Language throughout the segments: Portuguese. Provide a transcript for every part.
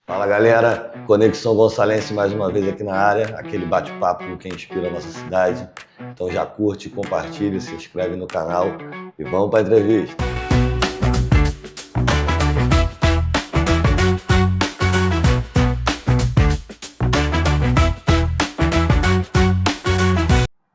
Fala galera, Conexão Gonçalense mais uma vez aqui na área, aquele bate-papo com quem inspira a nossa cidade. Então já curte, compartilha, se inscreve no canal e vamos para a entrevista.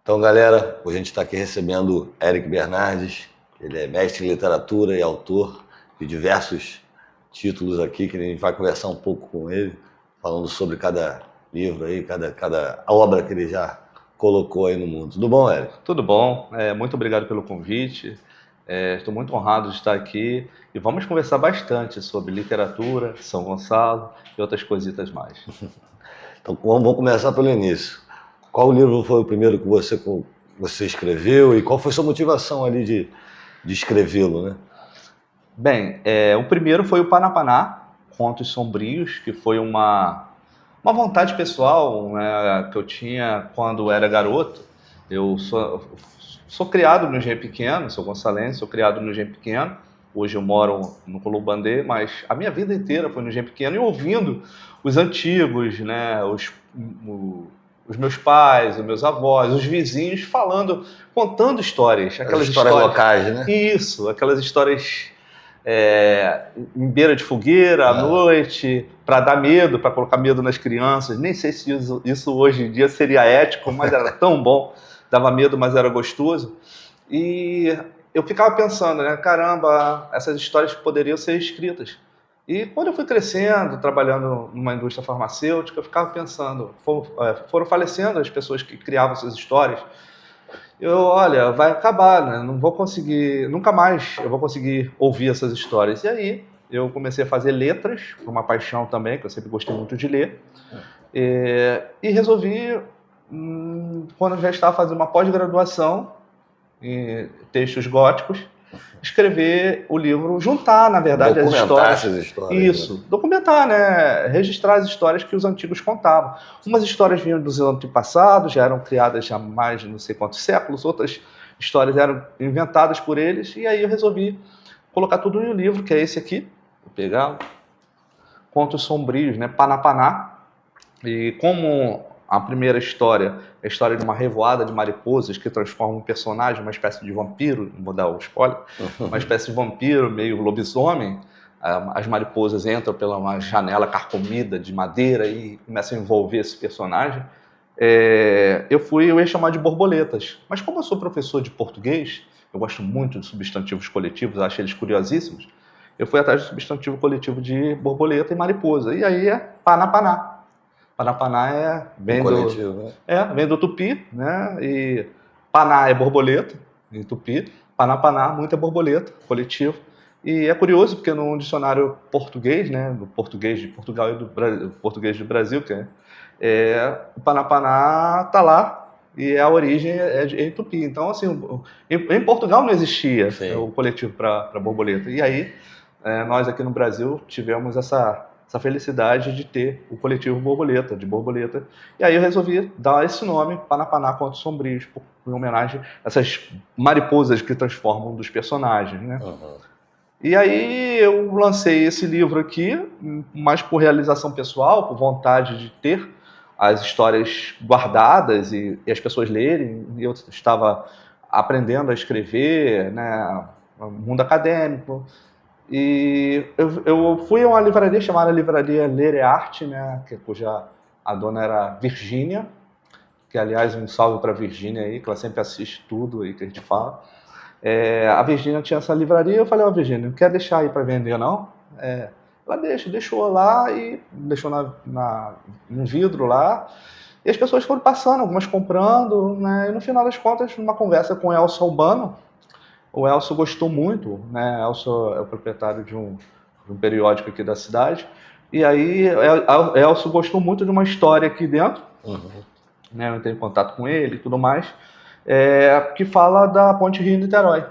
Então galera, hoje a gente está aqui recebendo Eric Bernardes, ele é mestre em literatura e autor de diversos títulos aqui, que a gente vai conversar um pouco com ele, falando sobre cada livro aí, cada obra que ele já colocou aí no mundo. Tudo bom, Eric? Tudo bom, muito obrigado pelo convite, estou muito honrado de estar aqui e vamos conversar bastante sobre literatura, São Gonçalo e outras coisitas mais. Então vamos começar pelo início. Qual livro foi o primeiro que você escreveu e qual foi sua motivação ali de escrevê-lo, né? Bem, o primeiro foi o Panapaná, Contos Sombrios, que foi uma vontade pessoal, né, que eu tinha quando era garoto. Eu sou criado no Engenho Pequeno, sou gonçalense, sou criado no Engenho Pequeno. Hoje eu moro no Columbandê, mas a minha vida inteira foi no Engenho Pequeno e ouvindo os antigos, né, os meus pais, os meus avós, os vizinhos falando, contando histórias. Aquelas histórias locais, né? Isso, aquelas histórias em beira de fogueira, à noite, para dar medo, para colocar medo nas crianças. Nem sei se isso hoje em dia seria ético, mas era tão bom. Dava medo, mas era gostoso. E eu ficava pensando, né? Caramba, essas histórias poderiam ser escritas. E quando eu fui crescendo, trabalhando numa indústria farmacêutica, eu ficava pensando, foram falecendo as pessoas que criavam essas histórias. Olha, vai acabar, né? Não vou conseguir, nunca mais eu vou conseguir ouvir essas histórias. E aí eu comecei a fazer letras, por uma paixão também, que eu sempre gostei muito de ler. E resolvi, quando eu já estava fazendo uma pós-graduação em textos góticos, escrever o livro, juntar, na verdade, as histórias. Essas histórias. Isso, né? Documentar, né? Registrar as histórias que os antigos contavam. Umas histórias vinham dos antepassados, já eram criadas há mais de não sei quantos séculos, outras histórias eram inventadas por eles, e aí eu resolvi colocar tudo em um livro, que é esse aqui, vou pegar, Contos Sombrios, né? Panapaná. E como a primeira história é a história de uma revoada de mariposas que transforma um personagem, uma espécie de vampiro, não vou dar o spoiler, uma espécie de vampiro, meio lobisomem. As mariposas entram pela uma janela carcomida de madeira e começam a envolver esse personagem. Eu ia chamar de borboletas. Mas como eu sou professor de português, eu gosto muito de substantivos coletivos, acho eles curiosíssimos, eu fui atrás do substantivo coletivo de borboleta e mariposa. E aí é Panapaná. Panapaná vem do tupi, né? E paná é borboleta, em tupi. Panapaná, muita borboleta, coletivo. E é curioso porque no dicionário português, né, do português de Portugal e do português do Brasil, que o Panapaná tá lá e a origem é em tupi. Então, assim, em Portugal não existia o coletivo para borboleta. E aí, nós aqui no Brasil tivemos essa felicidade de ter o coletivo borboleta, de borboleta. E aí eu resolvi dar esse nome, Panapaná Contos Sombrios, em homenagem a essas mariposas que transformam dos personagens, né? Uhum. E aí eu lancei esse livro aqui, mais por realização pessoal, por vontade de ter as histórias guardadas e as pessoas lerem. Eu estava aprendendo a escrever, né, no mundo acadêmico. E eu fui a uma livraria chamada Livraria Ler e Arte, né, cuja a dona era Virgínia, que aliás um salve para a Virgínia aí, que ela sempre assiste tudo aí que a gente fala. A Virgínia tinha essa livraria, eu falei, Virgínia, não quer deixar aí para vender não? Ela deixou lá e deixou num vidro lá, e as pessoas foram passando, algumas comprando, né, e no final das contas, numa conversa com o Elcio Albano, o Elcio gostou muito, né? Elcio é o proprietário de um periódico aqui da cidade. E aí, o Elcio gostou muito de uma história aqui dentro. Uhum. Né? Eu entrei em contato com ele e tudo mais. Que fala da Ponte Rio-Niterói.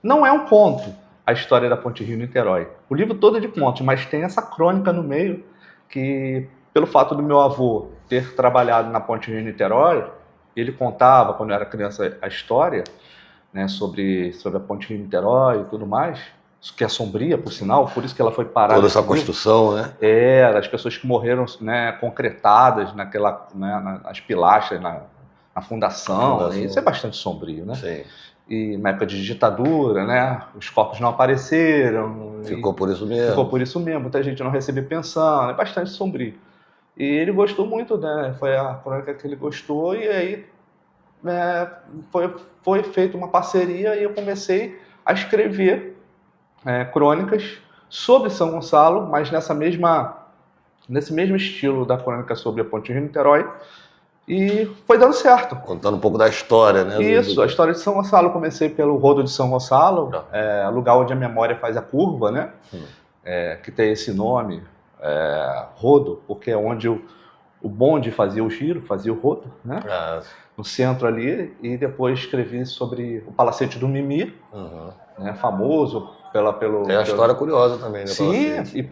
Não é um conto a história da Ponte Rio-Niterói. O livro todo é de contos, mas tem essa crônica no meio que, pelo fato do meu avô ter trabalhado na Ponte Rio-Niterói, ele contava, quando eu era criança, a história, né, sobre a Ponte Rio-Niterói e tudo mais, que é sombria, por sinal, por isso que ela foi parada. Toda essa construção, né? As pessoas que morreram, né, concretadas naquela, né, nas pilastras, na fundação. Isso é bastante sombrio, né? Sim. E na época de ditadura, né, os corpos não apareceram. Ficou por isso mesmo. Ficou por isso mesmo. Muita gente não recebeu pensão, é bastante sombrio. E ele gostou muito, né? Foi a crônica que ele gostou, e aí foi feita uma parceria e eu comecei a escrever crônicas sobre São Gonçalo, mas nesse mesmo estilo da crônica sobre a Ponte Rio-Niterói, e foi dando certo. Contando um pouco da história, né? Isso, a história de São Gonçalo. Comecei pelo Rodo de São Gonçalo, lugar onde a memória faz a curva, né? Que tem esse nome, Rodo, porque é onde o bonde fazia o giro, fazia o rodo, né? No centro ali, e depois escrevi sobre o Palacete do Mimi, né? Famoso Tem a história curiosa também, né? Sim, e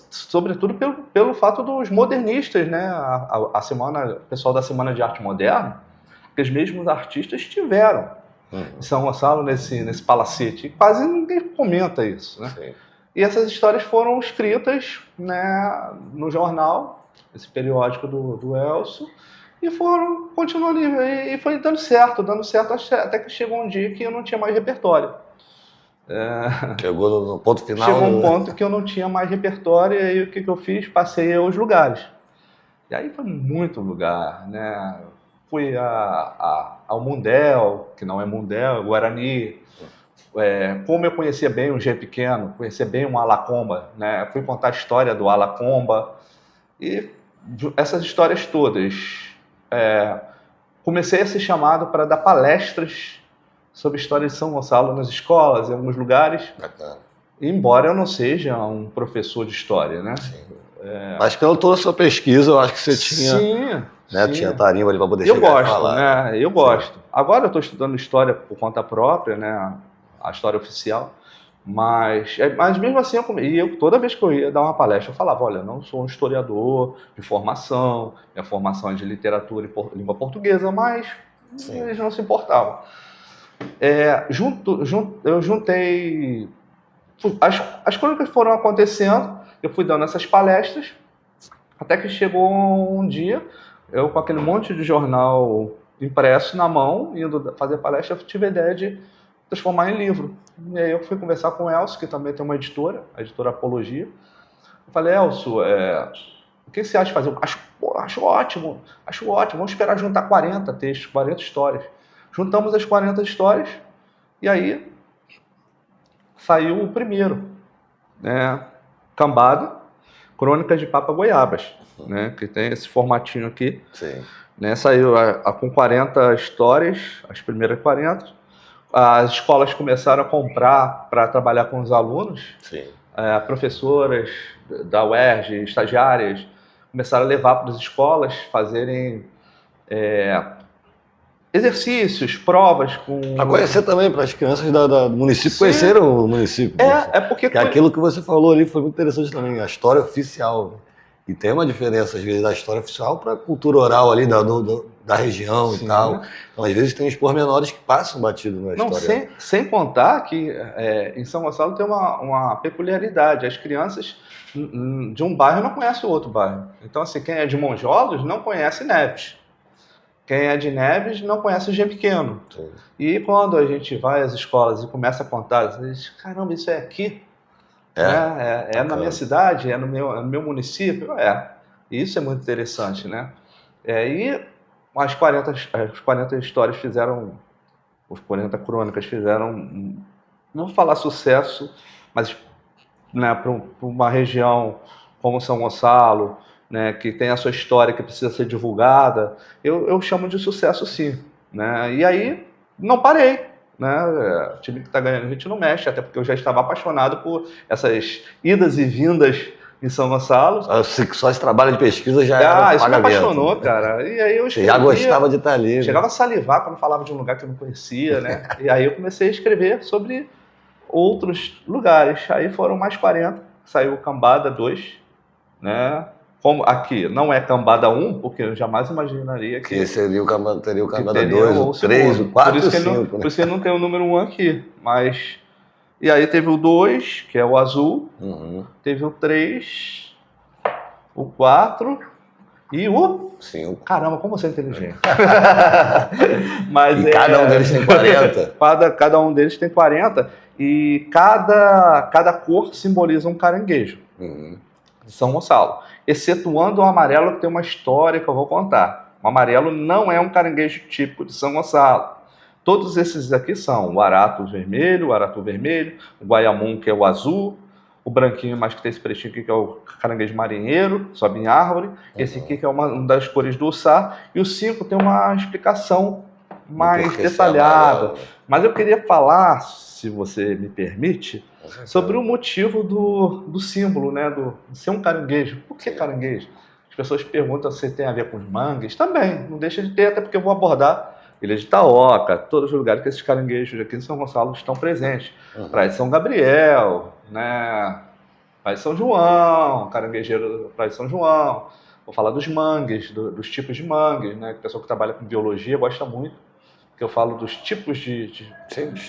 sobretudo pelo fato dos modernistas, né? O pessoal da Semana de Arte Moderna, que os mesmos artistas tiveram em São Gonçalo, nesse palacete. E quase ninguém comenta isso, né? Sim. E essas histórias foram escritas, né, no jornal, esse periódico do Elcio, e foram continuando ali. E foi dando certo até que chegou um dia que eu não tinha mais repertório. Chegou no ponto final. Chegou um ponto que eu não tinha mais repertório, e aí o que eu fiz? Passei aos lugares. E aí foi muito lugar, né? Fui ao Mundel, que não é Mundel, é Guarani. Como eu conhecia bem o G Pequeno, conhecia bem o Alacomba, né? Fui contar a história do Alacomba. E essas histórias todas, comecei a ser chamado para dar palestras sobre a história de São Gonçalo nas escolas, em alguns lugares. Bacana. Embora eu não seja um professor de história, né? Sim. Mas pela toda a sua pesquisa, eu acho que você tinha... Sim, né? sim. Tinha tarimba ali para poder Eu chegar gosto, e falar. né? Eu gosto. Sim. Agora eu estou estudando história por conta própria, né? A história oficial. Mas mesmo assim, toda vez que eu ia dar uma palestra, eu falava, olha, eu não sou um historiador de formação, minha formação é de literatura e língua portuguesa, mas sim, eles não se importavam. Eu juntei... As crônicas foram acontecendo, eu fui dando essas palestras, até que chegou um dia, eu com aquele monte de jornal impresso na mão, indo fazer palestra, eu tive a ideia de transformar em livro. E aí eu fui conversar com o Elcio, que também tem uma editora, a editora Apologia. Eu falei, Elcio, o que você acha de fazer? Acho ótimo, vamos esperar juntar 40 textos, 40 histórias. Juntamos as 40 histórias, e aí saiu o primeiro, né? Cambada, Crônicas de Papa Goiabas, né? Que tem esse formatinho aqui. Sim. Né? Saiu com 40 histórias, as primeiras 40. As escolas começaram a comprar para trabalhar com os alunos. Sim. Professoras da UERJ, estagiárias, começaram a levar para as escolas fazerem exercícios, provas com... Para conhecer também, para as crianças do município. Sim. Conheceram o município. Porque aquilo que você falou ali foi muito interessante também, a história oficial. E tem uma diferença, às vezes, da história oficial para a cultura oral ali da região. Sim. E tal. Então, às vezes, tem os pormenores que passam batido na história. Sem contar que em São Gonçalo tem uma peculiaridade. As crianças de um bairro não conhecem o outro bairro. Então, assim, quem é de Monjolos não conhece Neves. Quem é de Neves não conhece o G Pequeno. Sim. E quando a gente vai às escolas e começa a contar, a gente diz, caramba, isso é aqui? É na minha cidade? É no meu município? Isso é muito interessante, né? E as 40 histórias fizeram, os 40 crônicas fizeram, não vou falar sucesso, mas, né, para uma região como São Gonçalo, né, que tem a sua história que precisa ser divulgada, eu chamo de sucesso, sim, né? E aí não parei, né? O time que está ganhando a gente não mexe, até porque eu já estava apaixonado por essas idas e vindas em São Gonçalo. Só esse trabalho de pesquisa já era isso me apaixonou, cara. E aí eu escrevia, já gostava de estar ali. Chegava a salivar quando falava de um lugar que eu não conhecia, né? E aí eu comecei a escrever sobre outros lugares. Aí foram mais 40, saiu Cambada 2, né? Como aqui não é Cambada 1, porque eu jamais imaginaria que seria teria o Cambada 2, o 3, o 4 e o 5. Por isso que ele não tem o número 1 aqui. Mas E aí teve o 2, que é o azul, Uhum. teve o 3, o 4 e o... 5. Caramba, como você é inteligente. Mas E cada um deles tem 40? Cada um deles tem 40 e cada cor simboliza um caranguejo Uhum. de São Gonçalo, excetuando o amarelo, que tem uma história que eu vou contar. O amarelo não é um caranguejo típico de São Gonçalo. Todos esses aqui são o aratu vermelho, o guaiamum, que é o azul, o branquinho, mas que tem esse pretinho aqui, que é o caranguejo marinheiro, sobe em árvore. Esse aqui que é uma das cores do Uçá. E o 5 tem uma explicação mais detalhada. Mas eu queria falar, se você me permite, sobre o motivo do símbolo, né? De ser um caranguejo. Por que caranguejo? As pessoas perguntam se tem a ver com os mangues. Também, não deixa de ter, até porque eu vou abordar Ilha de Itaoca, todos os lugares que esses caranguejos aqui em São Gonçalo estão presentes. Praia de São Gabriel, né? Praia de São João, caranguejeiro Praia de São João. Vou falar dos mangues, dos tipos de mangues, né? Que o pessoal que trabalha com biologia gosta muito, que eu falo dos tipos de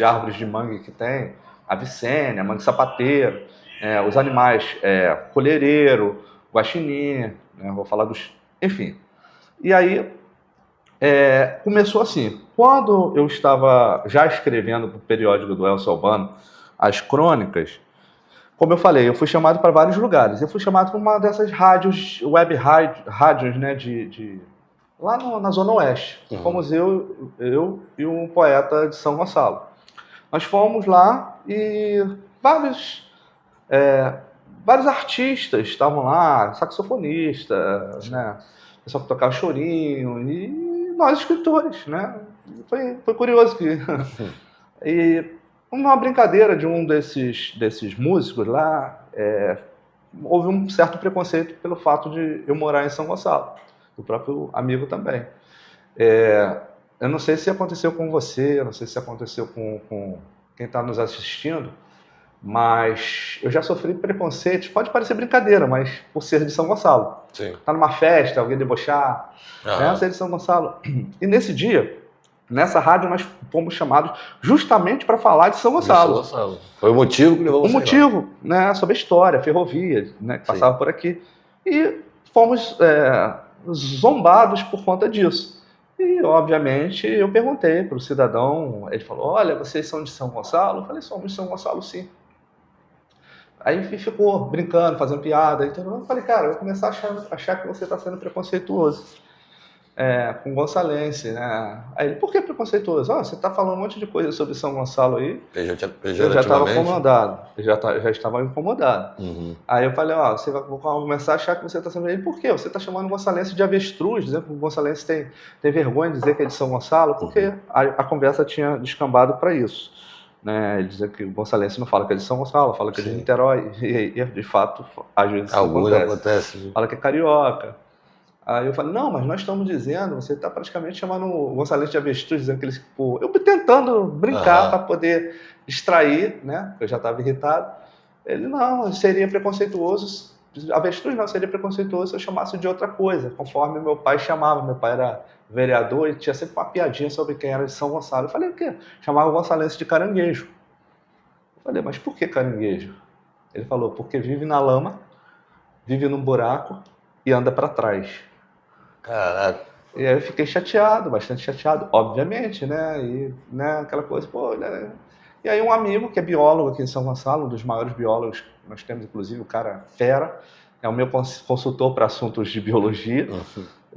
árvores de mangue que tem, a vicênia, mangue sapateiro, os animais, colhereiro, guaxinim, né? Vou falar dos... Enfim. E aí, começou assim. Quando eu estava já escrevendo para o periódico do Elcio Albano, as crônicas, como eu falei, eu fui chamado para vários lugares. Eu fui chamado para uma dessas rádios, rádios, né, lá na Zona Oeste. Fomos eu e um poeta de São Gonçalo. Nós fomos lá e vários artistas estavam lá, saxofonistas, né, pessoal que tocava chorinho, e nós escritores, né? Foi curioso que... E uma brincadeira de um desses músicos lá, houve um certo preconceito pelo fato de eu morar em São Gonçalo, o próprio amigo também. Eu não sei se aconteceu com você, eu não sei se aconteceu com quem está nos assistindo, mas eu já sofri preconceitos, pode parecer brincadeira, mas por ser de São Gonçalo. Sim. Tá numa festa, alguém debochar, né? Ser de São Gonçalo. E nesse dia, nessa rádio, nós fomos chamados justamente para falar de São Gonçalo. Foi o motivo que levou você. O motivo, né, sobre a história, ferrovia, né, que passava por aqui. E fomos zombados por conta disso. E, obviamente, eu perguntei para o cidadão, ele falou, olha, vocês são de São Gonçalo? Eu falei, somos de São Gonçalo, sim. Aí ficou brincando, fazendo piada. Então eu falei, cara, eu vou começar a achar que você está sendo preconceituoso com gonçalense, né? Aí ele, por que preconceituoso? Você está falando um monte de coisa sobre São Gonçalo aí. Eu já estava incomodado. Já estava incomodado. Aí eu falei, você vai começar a achar que você está sendo... Ele, por quê? Você está chamando o gonçalense de avestruz, dizendo que o gonçalense tem vergonha de dizer que é de São Gonçalo, porque a conversa tinha descambado para isso. Né, ele dizia que o gonçalense não fala que é de São Gonçalo, fala que é de Niterói, e de fato, às vezes alguns acontece. Fala que é carioca. Aí eu falei, não, mas nós estamos dizendo, você está praticamente chamando o gonçalense de avestruz, dizendo que eles... Eu tentando brincar para poder distrair, né, eu já estava irritado. Ele, não, seria preconceituoso, avestruz não, seria preconceituoso se eu chamasse de outra coisa, conforme meu pai chamava. Meu pai era vereador e tinha sempre uma piadinha sobre quem era de São Gonçalo. Eu falei, o quê? Chamava o gonçalense de caranguejo. Eu falei, mas por que caranguejo? Ele falou, porque vive na lama, vive num buraco e anda para trás. Caraca. E aí eu fiquei chateado, bastante chateado, obviamente, né? E, né, aquela coisa, pô, né? E aí um amigo que é biólogo aqui em São Gonçalo, um dos maiores biólogos que nós temos, inclusive, o cara fera, é o meu consultor para assuntos de biologia.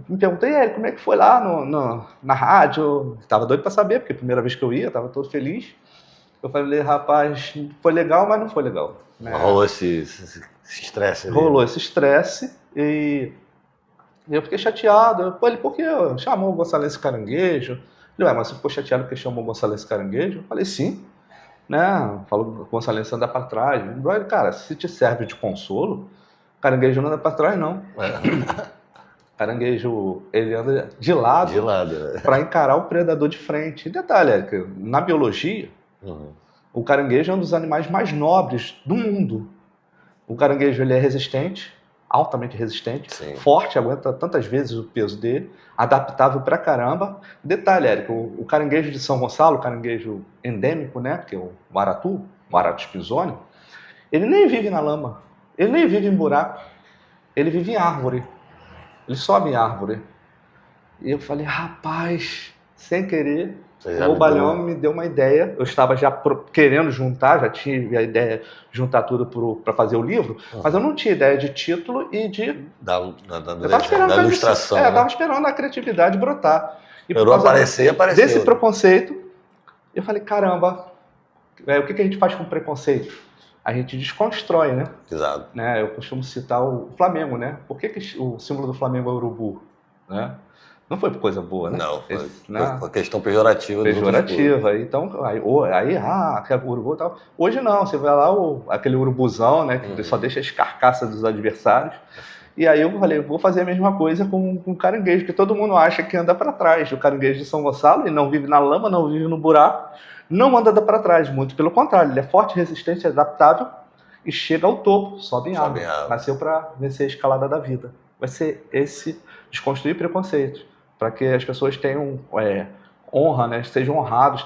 Me perguntei, como é que foi lá na rádio? Estava doido para saber, porque a primeira vez que eu ia, estava todo feliz. Eu falei, rapaz, foi legal, mas não foi legal. Né? Rolou esse estresse ali. Rolou esse estresse e eu fiquei chateado. Ele, por que chamou o gonçalense caranguejo? Ele, mas você ficou chateado porque chamou o gonçalense caranguejo? Eu falei, sim. Né? Falou que o gonçalense anda para trás. Ele, cara, se te serve de consolo, caranguejo não anda para trás, não. Caranguejo, ele anda de lado para encarar o predador de frente. E detalhe, que na biologia, o caranguejo é um dos animais mais nobres do mundo. O caranguejo ele é resistente, altamente resistente, forte, aguenta tantas vezes o peso dele, adaptável pra caramba. Detalhe, Érico, o caranguejo de São Gonçalo, o caranguejo endêmico, né, que é o aratu, o Aratus Pisoni, ele nem vive na lama, ele nem vive em buraco, ele vive em árvore, ele sobe em árvore. E eu falei, rapaz, sem querer, o bobalhão me deu uma ideia. Eu estava já querendo juntar, já tive a ideia de juntar tudo para fazer o livro, mas eu não tinha ideia de título e de... Da ilustração. Eu estava esperando a criatividade brotar. E por apareceu. Desse preconceito, eu falei, caramba, o que a gente faz com preconceito? A gente desconstrói, né? Exato. Né? Eu costumo citar o Flamengo, né? Por que o símbolo do Flamengo é o urubu? Né? Não foi por coisa boa, né? Não, foi uma questão pejorativa. Pejorativa. Então, que é o urubu e tal. Hoje não, você vai lá, aquele urubuzão, né? Que só deixa as carcaças dos adversários. E aí eu falei, vou fazer a mesma coisa com o caranguejo, porque todo mundo acha que anda para trás. O caranguejo de São Gonçalo, ele não vive na lama, não vive no buraco, não anda para trás, muito pelo contrário, ele é forte, resistente, adaptável e chega ao topo, sobe em árvore. Nasceu para vencer a escalada da vida. Vai ser esse desconstruir preconceitos, para que as pessoas tenham honra, né? Sejam honrados,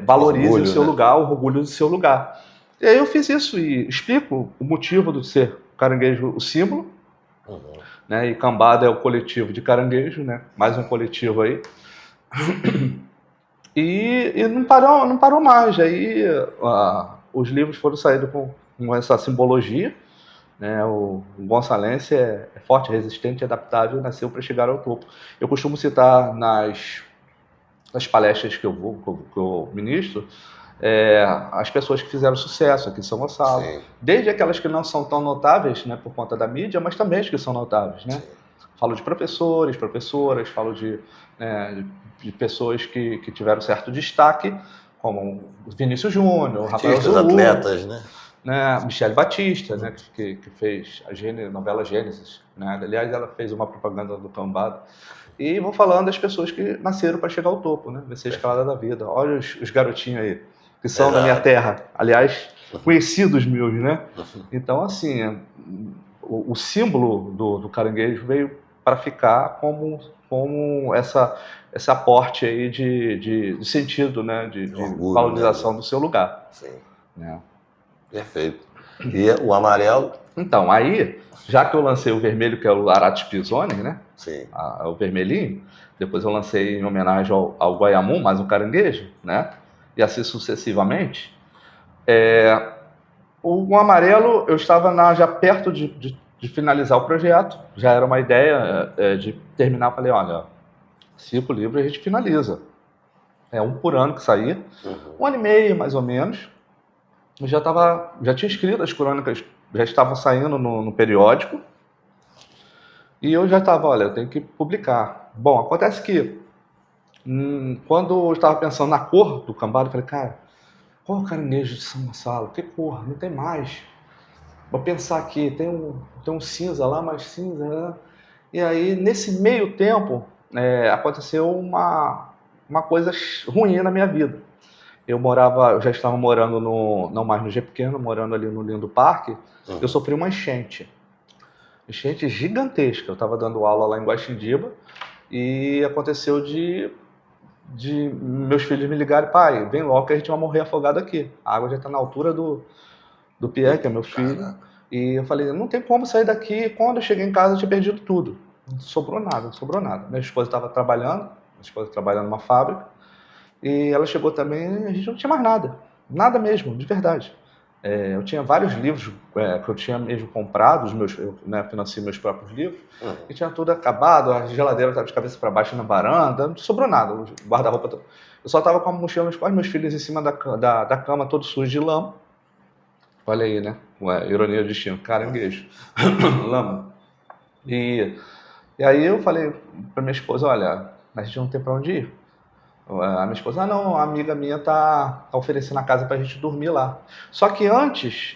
valorizem o seu lugar, o orgulho do seu lugar. E aí eu fiz isso e explico o motivo de ser caranguejo o símbolo, né? E Cambada é o coletivo de caranguejo, né? Mais um coletivo aí. E não parou mais. Aí os livros foram saindo com essa simbologia, né? O gonçalense é forte, resistente, adaptável, nasceu para chegar ao topo. Eu costumo citar nas palestras que eu ministro, as pessoas que fizeram sucesso aqui em São Gonçalo. Sim. Desde aquelas que não são tão notáveis, né, por conta da mídia, mas também as que são notáveis, né? Falo de professores, professoras, falo de pessoas que tiveram certo destaque, como Vinícius Júnior, Rafael Zulu, atletas, né? Michele Batista, né, que fez a novela Gênesis, né? Aliás, ela fez uma propaganda do Cambada. E vou falando das pessoas que nasceram para chegar ao topo, né? Vencer a escalada da vida. Olha os garotinhos aí, que são da minha terra. Aliás, conhecidos meus, né? Então, assim, o símbolo do caranguejo veio para ficar como esse aporte aí de sentido, né? De valorização do seu lugar. Sim. Né? Perfeito. E o amarelo? Então, aí, já que eu lancei o vermelho, que é o Aratus Pisoni, né? Sim. O vermelhinho, depois eu lancei em homenagem ao Guaiamum, mais um caranguejo, né? E assim sucessivamente. O amarelo, eu estava já perto de finalizar o projeto, já era uma ideia de terminar. Falei, olha, 5 livros a gente finaliza. É um por ano que saía, 1 ano e meio mais ou menos. Eu já tinha escrito as crônicas, já estavam saindo no periódico, e eu já estava, olha, eu tenho que publicar. Bom, acontece que, quando eu estava pensando na cor do Cambada, eu falei, cara, qual é o caranguejo de São Gonçalo? Que cor? Não tem mais. Vou pensar aqui, tem um cinza lá, mais cinza, né? E aí, nesse meio tempo, aconteceu uma coisa ruim na minha vida. Eu já estava morando não mais no G Pequeno, morando ali no Lindo Parque. Eu sofri uma enchente gigantesca. Eu estava dando aula lá em Guaxindiba e aconteceu de meus filhos me ligarem, pai, vem logo que a gente vai morrer afogado aqui. A água já está na altura do Pierre, que é meu filho. Caraca. E eu falei, não tem como sair daqui. Quando eu cheguei em casa, eu tinha perdido tudo. Não sobrou nada. Minha esposa estava trabalhando numa fábrica. E ela chegou também, a gente não tinha mais nada mesmo, de verdade. Eu tinha vários livros que eu tinha mesmo comprado, eu financiei meus próprios livros, e tinha tudo acabado, a geladeira estava de cabeça para baixo na varanda, não sobrou nada, o guarda-roupa. Eu só estava com a mochila nos costas, meus filhos em cima da cama, todos sujos de lama. Olha aí, né? Ironia do destino, caranguejo, lama. E aí eu falei para minha esposa, olha, a gente não tem para onde ir. A minha esposa, não, a amiga minha tá oferecendo a casa pra gente dormir lá. Só que antes,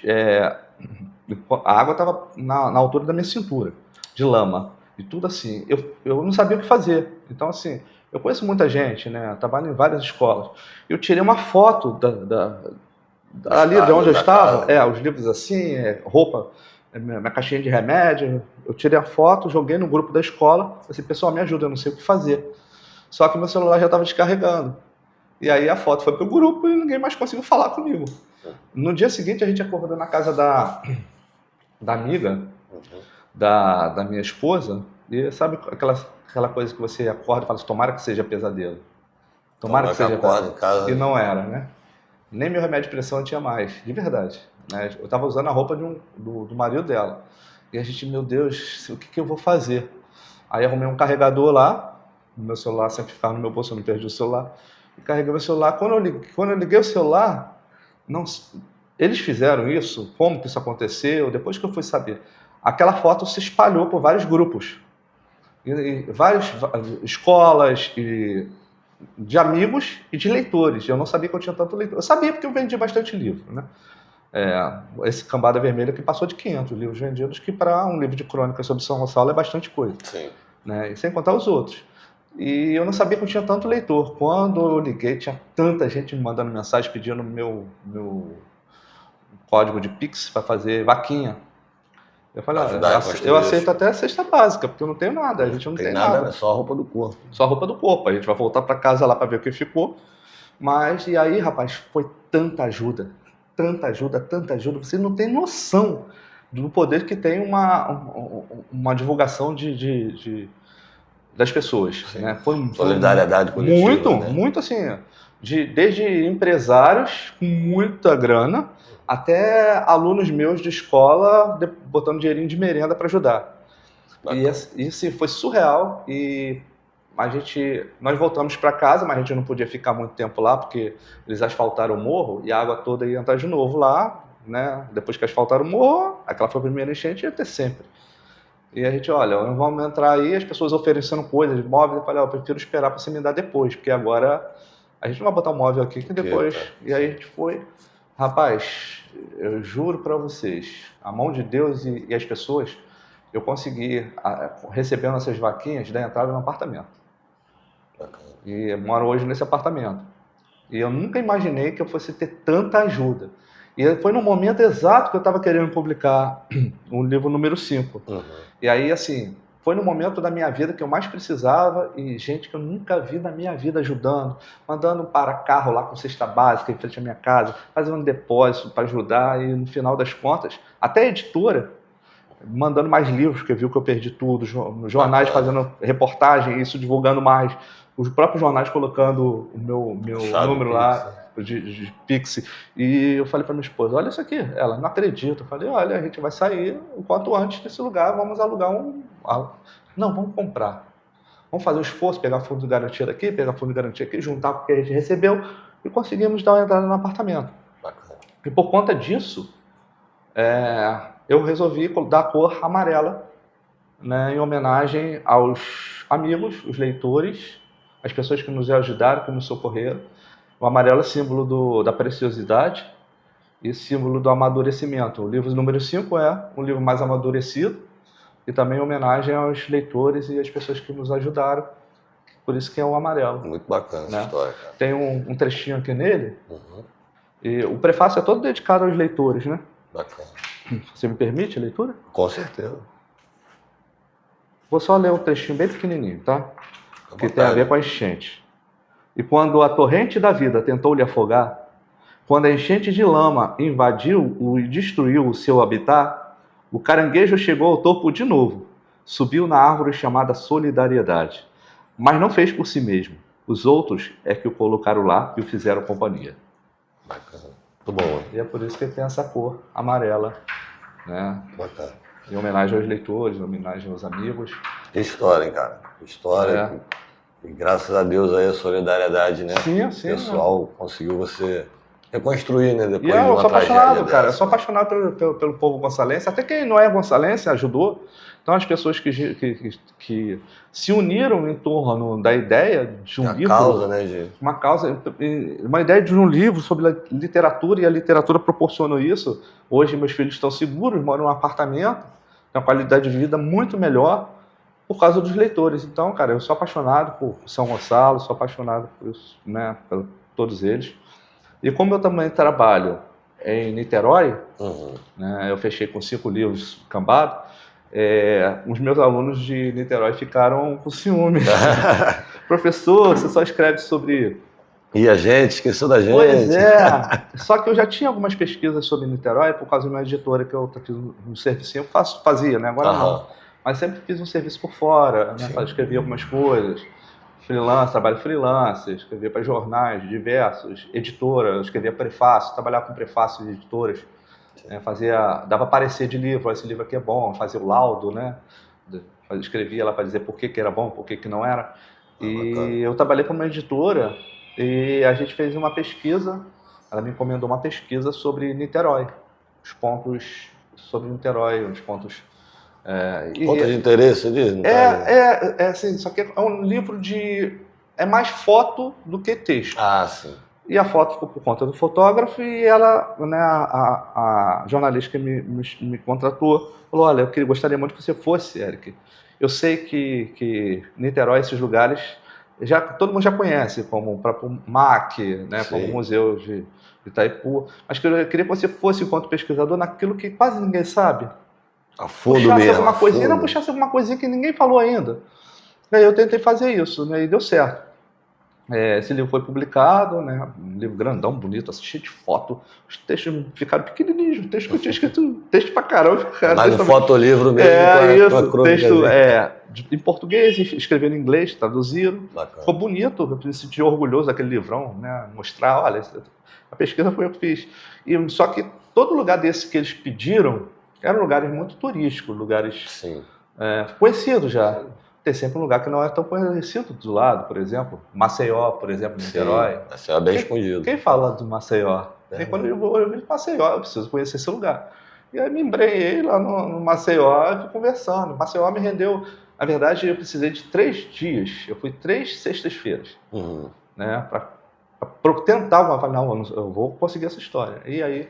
a água estava na altura da minha cintura, de lama, e tudo assim. Eu não sabia o que fazer. Então, assim, eu conheço muita gente, né? Trabalho em várias escolas. Eu tirei uma foto ali de onde eu estava, os livros assim, roupa, minha caixinha de remédio. Eu tirei a foto, joguei no grupo da escola, assim, pessoal, me ajuda, eu não sei o que fazer. Só que meu celular já estava descarregando. E aí a foto foi pro grupo e ninguém mais conseguiu falar comigo. No dia seguinte, a gente acordou na casa da amiga da minha esposa, e sabe aquela coisa que você acorda e fala assim, tomara que seja pesadelo. Tomara que seja acorda em casa. E não era, né? Nem meu remédio de pressão eu tinha mais, de verdade. Né? Eu estava usando a roupa do marido dela. E a gente, meu Deus, o que eu vou fazer? Aí arrumei um carregador lá, o meu celular sempre ficava no meu bolso, eu não perdi o celular. E carreguei meu celular. Quando eu liguei o celular, não, eles fizeram isso, como que isso aconteceu, depois que eu fui saber. Aquela foto se espalhou por vários grupos. E várias escolas, de amigos e de leitores. Eu não sabia que eu tinha tanto leitor. Eu sabia porque eu vendi bastante livro, né? Esse Cambada Vermelha que passou de 500 livros vendidos, que para um livro de crônicas sobre São Gonçalo é bastante coisa. Sim. Né? E sem contar os outros. E eu não sabia que eu tinha tanto leitor. Quando eu liguei, tinha tanta gente me mandando mensagem pedindo meu código de Pix para fazer vaquinha. Eu falei, eu aceito até a cesta básica, porque eu não tenho nada, a gente não tem nada. Só a roupa do corpo. Só a roupa do corpo. A gente vai voltar para casa lá para ver o que ficou. Mas, e aí, rapaz, foi tanta ajuda. Você não tem noção do poder que tem uma divulgação das pessoas. Né? Solidariedade coletiva. Muito assim. Desde empresários com muita grana até alunos meus de escola botando dinheirinho de merenda para ajudar. E isso foi surreal. E nós voltamos para casa, mas a gente não podia ficar muito tempo lá, porque eles asfaltaram o morro e a água toda ia entrar de novo lá, né? Depois que asfaltaram o morro, aquela foi a primeira enchente, ia ter sempre. E a gente, olha, nós vamos entrar aí, as pessoas oferecendo coisas, móveis, eu falei, eu prefiro esperar para você me dar depois, porque agora a gente não vai botar um móvel aqui que depois... E aí a gente foi... Rapaz, eu juro para vocês, a mão de Deus e as pessoas, eu consegui, recebendo essas vaquinhas, dar entrada no apartamento. E eu moro hoje nesse apartamento. E eu nunca imaginei que eu fosse ter tanta ajuda. E foi no momento exato que eu estava querendo publicar o livro número 5. E aí, assim, foi no momento da minha vida que eu mais precisava, e gente que eu nunca vi na minha vida ajudando, mandando para carro lá com cesta básica em frente à minha casa, fazendo um depósito para ajudar, e no final das contas, até a editora, mandando mais livros, porque viu que eu perdi tudo, nos jornais fazendo reportagem, isso divulgando mais, os próprios jornais colocando o meu número lá de Pix. E eu falei para minha esposa, olha isso aqui. Ela, não acredita. Eu falei, olha, a gente vai sair o quanto antes desse lugar, vamos alugar Não, vamos comprar. Vamos fazer um esforço, pegar fundo de garantia daqui, pegar fundo de garantia aqui, juntar com o que a gente recebeu, e conseguimos dar uma entrada no apartamento. Bacana. E por conta disso, eu resolvi dar a cor amarela, né, em homenagem aos amigos, os leitores, as pessoas que nos ajudaram, que nos socorreram. O amarelo é símbolo da preciosidade e símbolo do amadurecimento. O livro número 5 é um livro mais amadurecido e também em homenagem aos leitores e às pessoas que nos ajudaram. Por isso que é o amarelo. Muito bacana essa história, cara. Tem um trechinho aqui nele. E o prefácio é todo dedicado aos leitores, né? Bacana. Você me permite a leitura? Com certeza. Vou só ler um trechinho bem pequenininho, tá? Que tem a ver com a enchente. E quando a torrente da vida tentou lhe afogar, quando a enchente de lama invadiu e destruiu o seu habitat, o caranguejo chegou ao topo de novo, subiu na árvore chamada solidariedade, mas não fez por si mesmo. Os outros é que o colocaram lá e o fizeram companhia. Bacana. Muito bom. E é por isso que ele tem essa cor amarela, né? Bacana. Em homenagem aos leitores, em homenagem aos amigos. Que história, hein, cara? Que história. E graças a Deus aí a solidariedade, né? Sim, o pessoal conseguiu você reconstruir, né? Depois de eu uma sou apaixonado, cara. dessa. Eu sou apaixonado pelo povo gonçalense. Até quem não é gonçalense ajudou. Então as pessoas que se uniram em torno da ideia de um livro. Causa, né, uma ideia de um livro sobre a literatura, e a literatura proporcionou isso. Hoje meus filhos estão seguros, moram num apartamento, tem uma qualidade de vida muito melhor por causa dos leitores. Então, cara, eu sou apaixonado por São Gonçalo, sou apaixonado por isso, né, por todos eles. E como eu também trabalho em Niterói, né, eu fechei com 5 livros Cambada, os meus alunos de Niterói ficaram com ciúme. Professor, você só escreve sobre E a gente esqueceu da gente. Pois é. Só que eu já tinha algumas pesquisas sobre Niterói por causa de uma editora que eu fiz um serviço, fazia, né? Agora não. Aham. Mas sempre fiz um serviço por fora, né? Sim. Escrevia algumas coisas. Freelance, trabalho freelance, escrevia para jornais diversos, editora, escrevia prefácio, trabalhava com prefácio de editoras, dava parecer de livro, esse livro aqui é bom, fazia o laudo, né? Escrevia lá para dizer por que era bom, por que não era. Bacana. E eu trabalhei com uma editora e a gente fez uma pesquisa, ela me encomendou uma pesquisa sobre Niterói, os pontos sobre Niterói, os pontos... Ponto de interesse disso? assim, só que é um livro de... É mais foto do que texto. Ah, sim. E a foto ficou por conta do fotógrafo e ela, né, a jornalista que me contratou, falou, olha, eu gostaria muito que você fosse, Eric. Eu sei que Niterói, esses lugares, todo mundo já conhece, como o próprio MAC, né, como o Museu de Itaipu, mas que eu queria que você fosse, enquanto pesquisador, naquilo que quase ninguém sabe. A fundo puxasse mesmo. Alguma coisinha, não puxasse alguma coisinha que ninguém falou ainda. E aí eu tentei fazer isso, né, e deu certo. Esse livro foi publicado, né, um livro grandão, bonito, assim, cheio de foto. Os textos ficaram pequenininhos, o texto que eu tinha escrito, texto pra caramba. Mas um fotolivro mesmo. Isso, texto em português, escrevendo em inglês, traduziram. Bacana. Ficou bonito, eu me senti orgulhoso daquele livrão, né, mostrar, olha, a pesquisa foi eu que fiz. Só que todo lugar desse que eles pediram eram lugares muito turísticos, lugares conhecidos já. Tem sempre um lugar que não é tão conhecido do lado, por exemplo. Maceió, por exemplo, Niterói. Maceió é bem escondido. Quem fala do Maceió? Quando eu vou de Maceió, eu preciso conhecer esse lugar. E aí me embrenhei lá no Maceió e fui conversando. Maceió me rendeu... Na verdade, eu precisei de 3 dias. Eu fui 3 sextas-feiras. Né, para tentar... Não, eu vou conseguir essa história. E aí,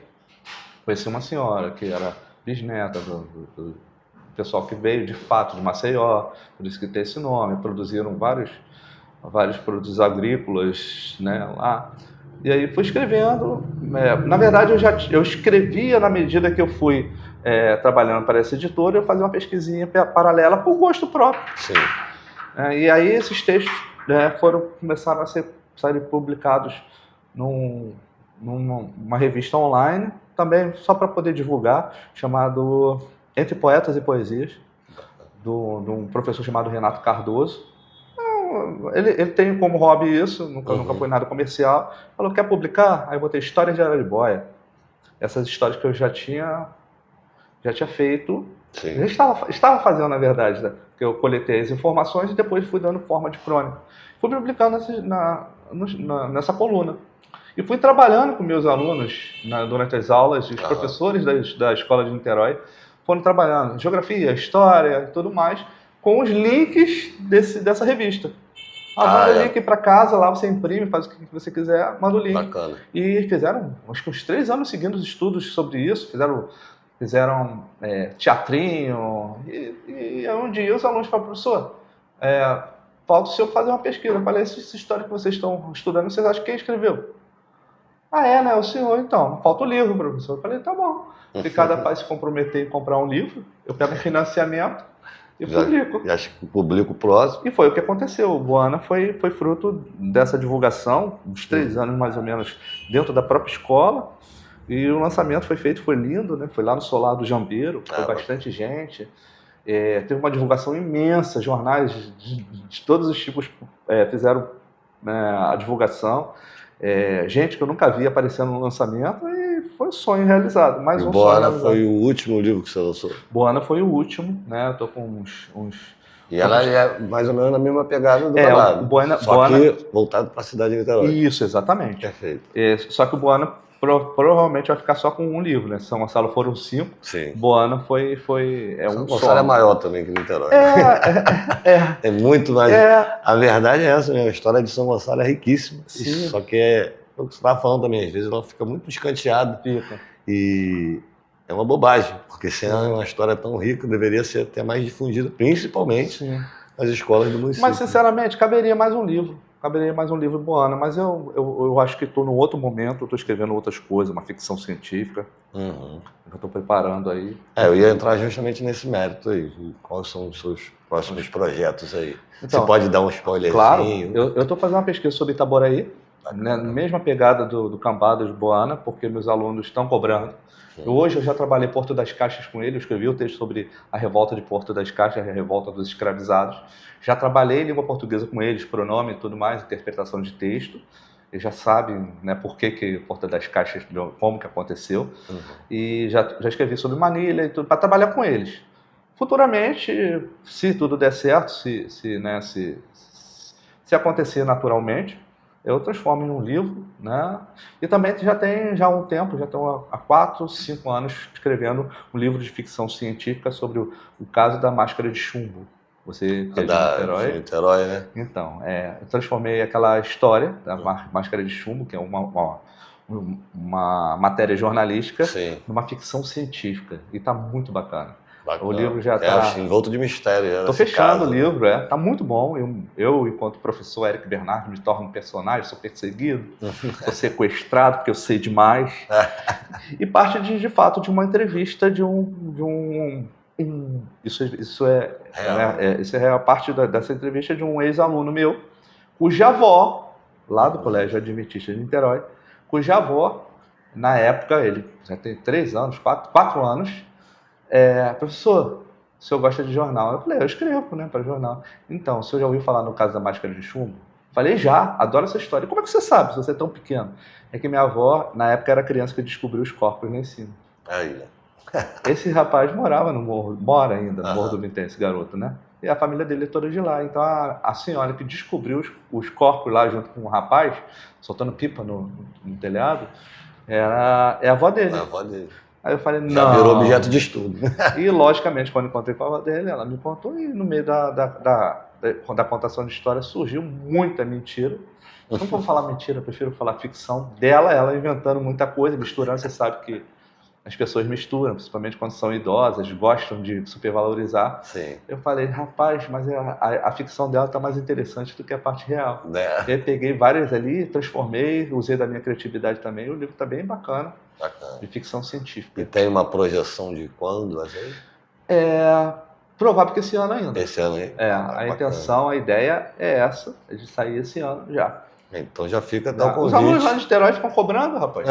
conheci uma senhora que era bisneta do pessoal que veio de fato de Maceió, por isso que tem esse nome, produziram vários produtos agrícolas, né, lá. E aí fui escrevendo. Na verdade, eu escrevia na medida que eu fui trabalhando para essa editora, eu fazia uma pesquisinha paralela por gosto próprio. Sim. E aí esses textos começaram a serem publicados numa revista online, também só para poder divulgar, chamado Entre Poetas e Poesias, de um professor chamado Renato Cardoso. Ele tem como hobby isso, nunca foi nada comercial. Falou, quer publicar? Aí eu botei Histórias de Araribóia. Essas histórias que eu já tinha feito. Sim. Já estava fazendo, na verdade, né? Porque eu coletei as informações e depois fui dando forma de crônica. Fui publicando nessa coluna. E fui trabalhando com meus alunos durante as aulas, os professores da Escola de Niterói foram trabalhando geografia, história e tudo mais, com os links dessa revista. Manda o link para casa, lá você imprime, faz o que você quiser, manda o link. Bacana. E fizeram, acho que uns 3 anos seguindo os estudos sobre isso, fizeram teatrinho, e um dia os alunos falaram, professor, falta o senhor fazer uma pesquisa. Eu falei, essa história que vocês estão estudando, vocês acham que quem escreveu? Né? O senhor, então. Falta o livro, professor. Eu falei, tá bom. Se cada pai se comprometer em comprar um livro, eu pego um financiamento e publico. Já publico o próximo. E foi o que aconteceu. O Boana foi fruto dessa divulgação, uns 3 anos mais ou menos, dentro da própria escola. E o lançamento foi lindo, né? Foi lá no Solar do Jambeiro, foi bastante gente. Teve uma divulgação imensa, jornais de todos os tipos fizeram a divulgação. Gente que eu nunca vi aparecendo no lançamento, e foi um sonho realizado. Mais um sonho Boana realizado. foi o último livro que você lançou? Boana foi o último, né? Eu tô com uns... E ela é mais ou menos na mesma pegada do Balado. Só que voltado para a cidade de Niterói. Isso, exatamente. Perfeito. Só que o Boana provavelmente vai ficar só com um livro, né? São Gonçalo foram 5. Sim. Boana foi São Gonçalo é maior também que Niterói. É muito mais. A verdade é essa, né? A história de São Gonçalo é riquíssima. Sim. Só que é o que você estava falando também, às vezes ela fica muito escanteada. E é uma bobagem, porque se é uma história tão rica, deveria ser até mais difundida, principalmente nas escolas do município. Mas, sinceramente, caberia mais um livro Boana, mas eu acho que estou num outro momento, estou escrevendo outras coisas, uma ficção científica, eu estou preparando aí. Eu ia entrar justamente nesse mérito aí, quais são os seus próximos projetos aí? Então, você pode dar um spoilerzinho? Claro, eu estou fazendo uma pesquisa sobre Itaboraí, né, mesma pegada do Cambada de Boana, porque meus alunos estão cobrando. Hoje eu já trabalhei Porto das Caixas com ele, eu escrevi o texto sobre a revolta de Porto das Caixas, a revolta dos escravizados. Já trabalhei em língua portuguesa com eles, pronome e tudo mais, interpretação de texto. Eles já sabem, né, por que Porto das Caixas, como que aconteceu. E já escrevi sobre Manilha e tudo, para trabalhar com eles. Futuramente, se tudo der certo, se acontecer naturalmente, eu transformo em um livro, né? E também já tem um tempo, já estou há 4, 5 anos escrevendo um livro de ficção científica sobre o caso da máscara de chumbo. Você que é de Niterói? Niterói, né? Então, eu transformei aquela história da máscara de chumbo, que é uma matéria jornalística, numa ficção científica. E está muito bacana. Bacana. O livro já está envolto de mistério. Estou fechando o livro, está muito bom. Eu, enquanto professor Éric Bernardes, me torno um personagem, sou perseguido, sou sequestrado porque eu sei demais. E parte de fato de uma entrevista isso é a parte dessa entrevista de um ex-aluno meu, cuja avó, lá do Colégio Adventista de Niterói, cuja avó, na época, ele já tem 3 anos, 4 anos, professor, o senhor gosta de jornal? Eu falei, eu escrevo, né, para jornal. Então, o senhor já ouviu falar no caso da máscara de chumbo? Falei, já, adoro essa história. Como é que você sabe, se você é tão pequeno? É que minha avó, na época, era criança que descobriu os corpos lá em cima. Aí. Esse rapaz mora ainda no Morro do Vintém, esse garoto, né? E a família dele é toda de lá. Então, a senhora que descobriu os corpos lá junto com o rapaz, soltando pipa no telhado, é a avó dele. É a avó dele. Aí eu falei, não. Já virou objeto de estudo. E, logicamente, quando eu encontrei com a avó dele, ela me contou, e no meio da contação de história surgiu muita mentira. Não vou falar mentira, eu prefiro falar ficção dela, ela inventando muita coisa, misturando. Você sabe que as pessoas misturam, principalmente quando são idosas, gostam de supervalorizar. Sim. Eu falei, rapaz, mas a ficção dela está mais interessante do que a parte real. Eu peguei várias ali, transformei, usei da minha criatividade também. O livro está bem bacana, de ficção científica. E tem uma projeção de quando vai sair? Provável que esse ano ainda. Esse ano aí? A intenção, a ideia é essa, é de sair esse ano já. Então já fica até o convite. Os alunos lá de Niterói ficam cobrando, rapaz.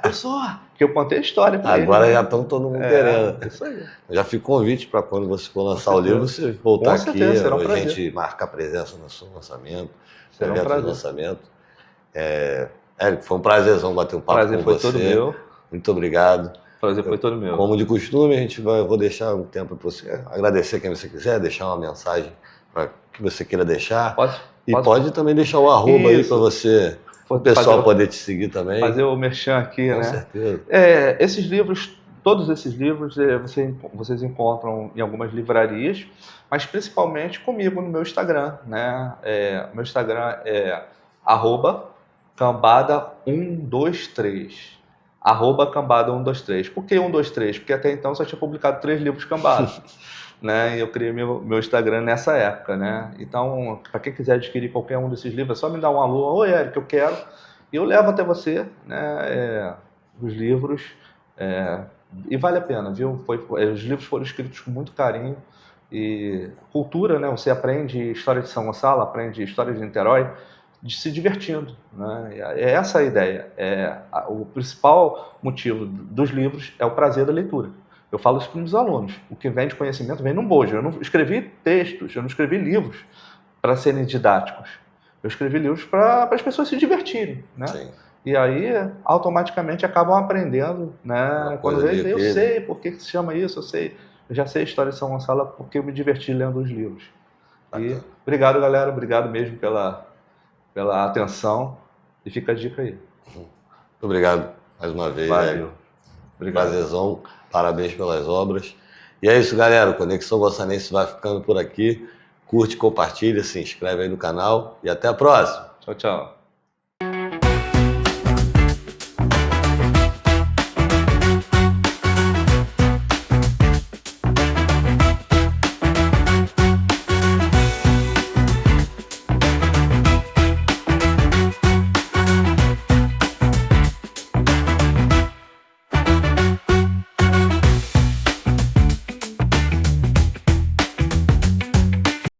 Pessoal, que eu contei a história pra eles. Agora já estão todo mundo querendo. Isso aí. Já fica o convite para quando você for lançar o livro, você voltar aqui, a gente marcar presença no seu lançamento, será um prazer. Lançamento. Érico, foi um prazerzão bater um papo com você. Prazer foi todo meu. Muito obrigado. Prazer foi todo meu. Como de costume, vou deixar um tempo para você agradecer quem você quiser, deixar uma mensagem para que você queira deixar. Pode também deixar o arroba aí para você, o pessoal poder te seguir também. Fazer o merchan aqui, né? Com certeza. Esses livros, todos esses livros, vocês encontram em algumas livrarias, mas principalmente comigo no meu Instagram, né? Meu Instagram é @cambada123. @cambada123. Por que 123? Porque até então só tinha publicado 3 livros Cambada. Né? E eu criei meu Instagram nessa época, né? Então, para quem quiser adquirir qualquer um desses livros, é só me dar um alô. Oi, Érico, eu quero. E eu levo até você, né? Os livros. E vale a pena, viu? Os livros foram escritos com muito carinho. E cultura, né? Você aprende história de São Gonçalo, aprende história de Niterói, se divertindo, né? É essa a ideia. O principal motivo dos livros é o prazer da leitura. Eu falo isso para os meus alunos. O que vem de conhecimento vem no bojo. Eu não escrevi textos, eu não escrevi livros para serem didáticos. Eu escrevi livros para as pessoas se divertirem, né? Sim. E aí, automaticamente, acabam aprendendo, né? Quando vê, eu sei por que se chama isso, eu já sei a história de São Gonçalo porque eu me diverti lendo os livros. E obrigado, galera. Obrigado mesmo pela atenção. E fica a dica aí. Muito obrigado mais uma vez. Valeu. Obrigado. Prazerzão. Parabéns pelas obras. E é isso, galera. O Conexão Gossanense vai ficando por aqui. Curte, compartilha, se inscreve aí no canal e até a próxima. Tchau, tchau.